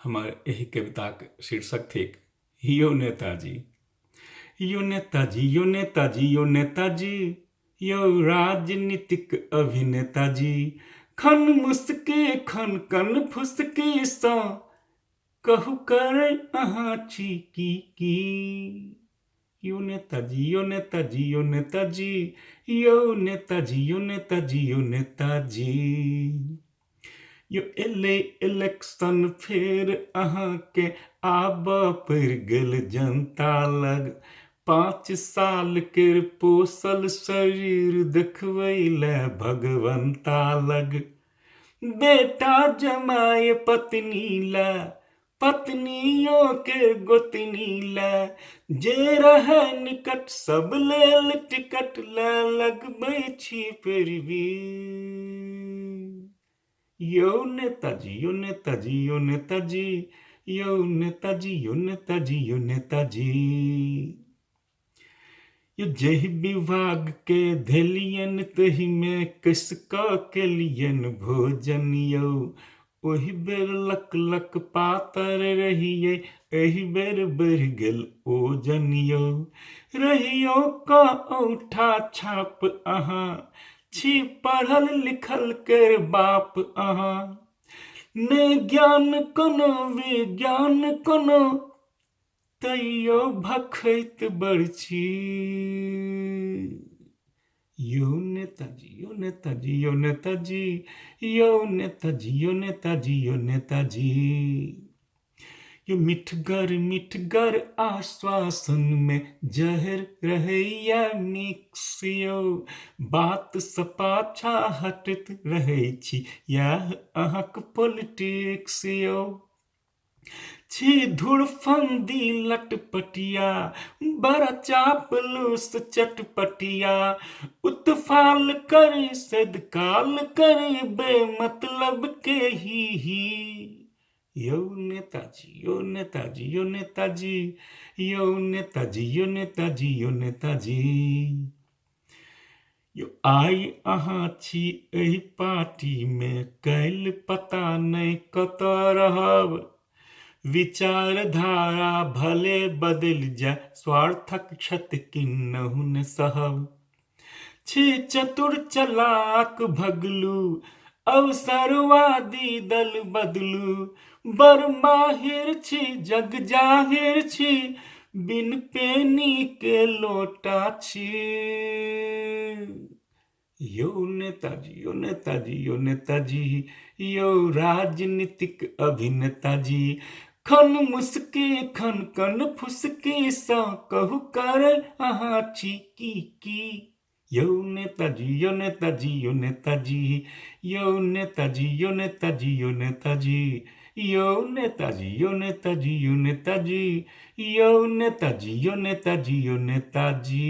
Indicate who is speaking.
Speaker 1: हमर एहि कविताक शीर्षक थिक यौ नेताजी। यो नेताजी, यो नेताजी, यो नेताजी, यौ राजनीतिक अभिनेताजी। खन मुस्की खन कन फुसकी सँ कहू करे अहाँ छी की। यो नेताजी, यो नेताजी, यो नेताजी, यो नेताजी, यो नेताजी, यो नेताजी। यो एले इलेक्शन फेर अहाँके आबऽ पड़ि गेल जनता लग। 5 साल केर पोसल शरीर देखबै ले भगवंता लग। बेटा जमाए पत्नी ला, पत्नियों के गोतनी ला, जे रहे निकट सब लेल टिकट ले लगबै छी पैरवी। यो नेताजी, यो नेताजी, यो नेताजी, यो नेताजी, यो नेताजी, यो नेताजी। यो जहि विभाग के धेलियन तहि में कस केलियन भोजन यौ। ओहि बेर लक लक पातर रहिए, एहि बेर बढ़ि गेल ओजन यौ। रहियो का औठा छाप अहाँ, छी पढ़ल लिखल केर बाप अहाँ। ने ज्ञान कोनो विज्ञान कोनो, तैयो भखैत बड़ छी। यो नेताजी, यो नेताजी, यो नेताजी, यो नेताजी, यो नेताजी, यो नेताजी। यो मिठगर आश्वासन में जहर रहैया मिक्स यौ। बात सँ पाछा हटैत रहै छी, यैह अहाँक पॉलिटिक्स यौ। छी धुरफंदी लटपटिया, बड़ा चापलूस चटपटिया। उत्फाल करी सदकाल करी बेमतलब के ही। यो नेताजी, यो नेताजी, यो नेताजी, यो नेताजी, यो नेताजी, यो नेताजी। यो आइ अहाँ छी एहि पार्टी में, काल्हि पता नहि कतऽ रहब। विचारधारा भले बदलि जाय, स्वार्थक क्षति किन्नहु न सहब। छी चतुर चलाक भगलू, अवसरवादी दल बदलू। बड़ माहिर छी जग जाहिर छी, बिन पेनी के लोटा छी। यो नेताजी, यो नेताजी, यो नेताजी, यो राजनीतिक अभिनेताजी। खन मुस्की खन कन फुसकी सँ कहू करे अहाँ छी की। यो नेताजी, यो नेताजी, यो नेताजी, यो नेताजी, यो नेताजी, यो नेताजी, यो नेताजी, यो नेताजी, यो नेताजी, यो नेताजी, यो नेताजी, यो नेताजी।